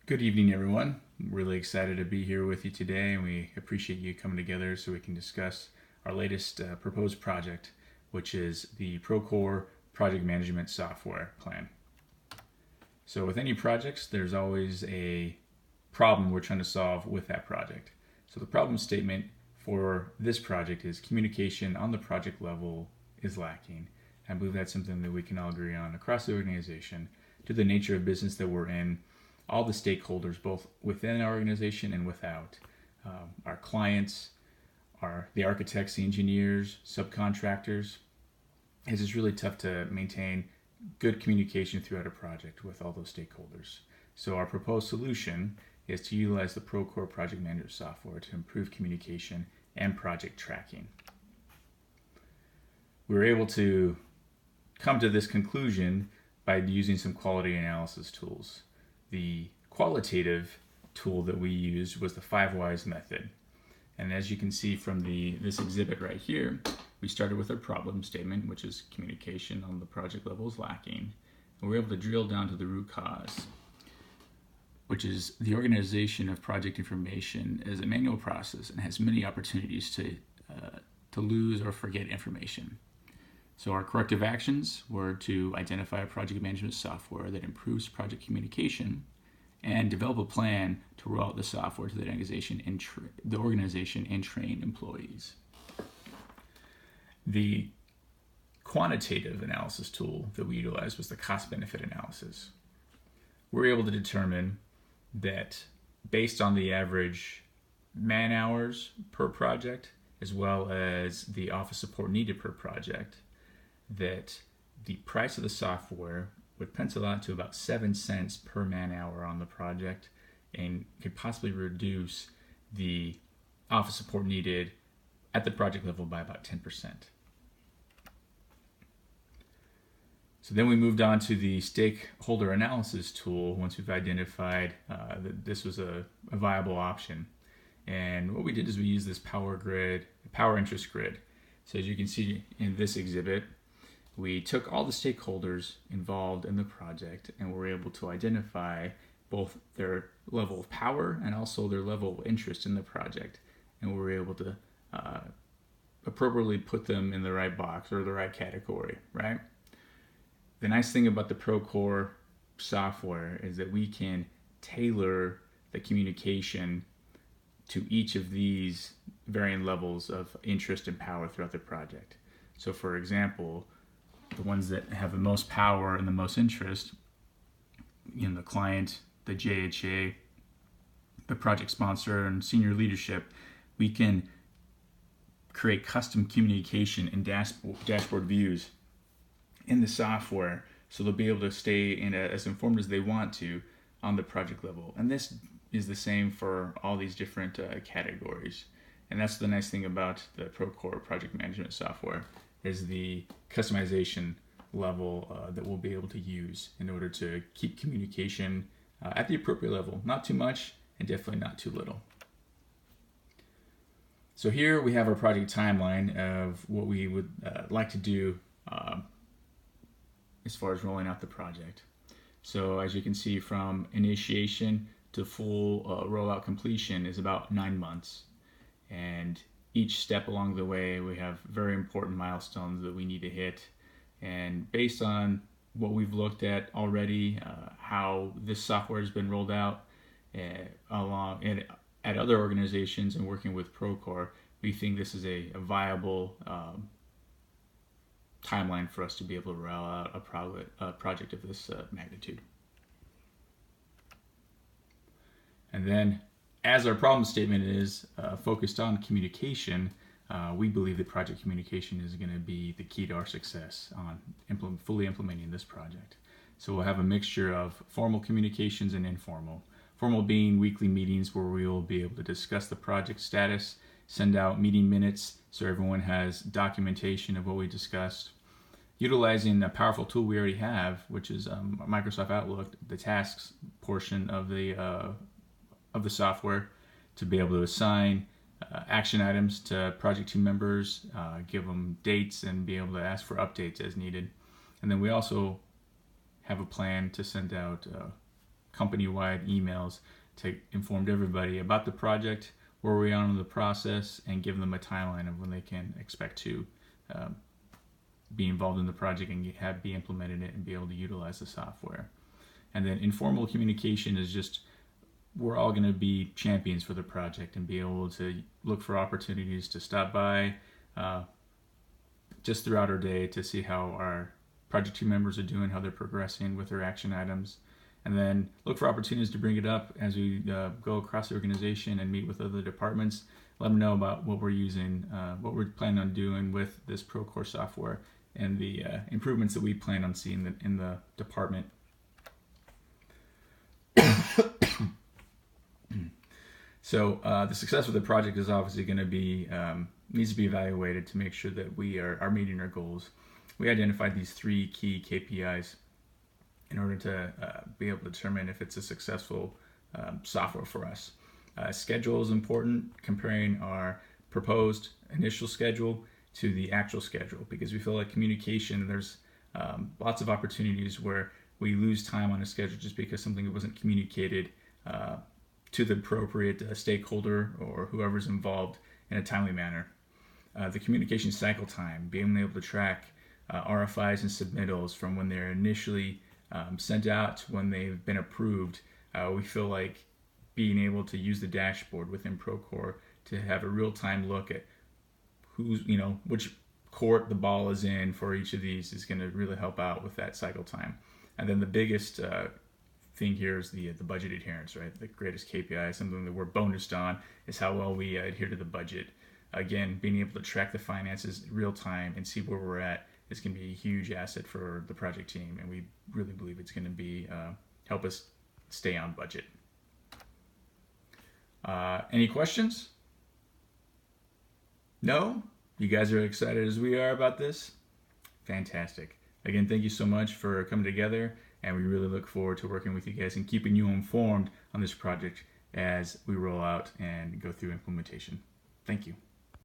Good evening, everyone. I'm really excited to be here with you today, and we appreciate you coming together so we can discuss our latest proposed project, which is the Procore Project Management Software Plan. So with any projects, there's always a problem we're trying to solve with that project. So the problem statement for this project is communication on the project level is lacking. I believe that's something that we can all agree on across the organization due to the nature of business that we're in. All the stakeholders, both within our organization and without, our clients, the architects, the engineers, subcontractors. It's just really tough to maintain good communication throughout a project with all those stakeholders. So our proposed solution is to utilize the Procore Project Manager software to improve communication and project tracking. We were able to come to this conclusion by using some quality analysis tools. The qualitative tool that we used was the 5 Whys method. And as you can see from this exhibit right here, we started with our problem statement, which is communication on the project level is lacking. And we were able to drill down to the root cause, which is the organization of project information is a manual process and has many opportunities to lose or forget information. So our corrective actions were to identify a project management software that improves project communication and develop a plan to roll out the software to the organization and train employees. The quantitative analysis tool that we utilized was the cost-benefit analysis. We're able to determine that based on the average man hours per project, as well as the office support needed per project, that the price of the software would pencil out to about 7 cents per man hour on the project and could possibly reduce the office support needed at the project level by about 10%. So then we moved on to the stakeholder analysis tool once we've identified that this was a viable option. And what we did is we used this power interest grid. So as you can see in this exhibit, we took all the stakeholders involved in the project and were able to identify both their level of power and also their level of interest in the project. And we were able to appropriately put them in the right box or the right category, right? The nice thing about the Procore software is that we can tailor the communication to each of these varying levels of interest and power throughout the project. So for example, the ones that have the most power and the most interest, the client, the JHA, the project sponsor, and senior leadership, we can create custom communication and dashboard views in the software so they'll be able to stay as informed as they want to on the project level. And this is the same for all these different categories. And that's the nice thing about the Procore project management software is the customization level that we'll be able to use in order to keep communication at the appropriate level. Not too much and definitely not too little. So here we have our project timeline of what we would like to do as far as rolling out the project. So as you can see, from initiation to full rollout completion is about 9 months. And each step along the way, we have very important milestones that we need to hit. And based on what we've looked at already, how this software has been rolled out at other organizations and working with Procore, we think this is a viable timeline for us to be able to roll out a project of this magnitude. And then, as our problem statement is focused on communication, we believe that project communication is going to be the key to our success on fully implementing this project. So we'll have a mixture of formal communications and informal. Formal being weekly meetings where we will be able to discuss the project status, send out meeting minutes so everyone has documentation of what we discussed. Utilizing a powerful tool we already have, which is Microsoft Outlook, the tasks portion of the software, to be able to assign action items to project team members, give them dates, and be able to ask for updates as needed. And then we also have a plan to send out company-wide emails to inform everybody about the project, where we are in the process, and give them a timeline of when they can expect to be involved in the project and be implemented it and be able to utilize the software. And then informal communication is just, we're all going to be champions for the project and be able to look for opportunities to stop by just throughout our day to see how our project team members are doing, how they're progressing with their action items, and then look for opportunities to bring it up as we go across the organization and meet with other departments. Let them know about what we're using, what we're planning on doing with this Procore software, and the improvements that we plan on seeing in the department. So the success of the project is obviously going to be, needs to be evaluated to make sure that we are meeting our goals. We identified these 3 key KPIs in order to be able to determine if it's a successful software for us. Schedule is important, comparing our proposed initial schedule to the actual schedule, because we feel like communication, there's lots of opportunities where we lose time on a schedule just because something wasn't communicated to the appropriate stakeholder or whoever's involved in a timely manner. The communication cycle time, being able to track RFIs and submittals from when they're initially sent out to when they've been approved. We feel like being able to use the dashboard within Procore to have a real-time look at which court the ball is in for each of these is going to really help out with that cycle time. And then the biggest thing here is the budget adherence, right? The greatest KPI, something that we're bonused on, is how well we adhere to the budget. Again, being able to track the finances real time and see where we're at is going to be a huge asset for the project team, and we really believe it's going to be help us stay on budget. Any questions? No? You guys are excited as we are about this? Fantastic. Again, thank you so much for coming together, and we really look forward to working with you guys and keeping you informed on this project as we roll out and go through implementation. Thank you.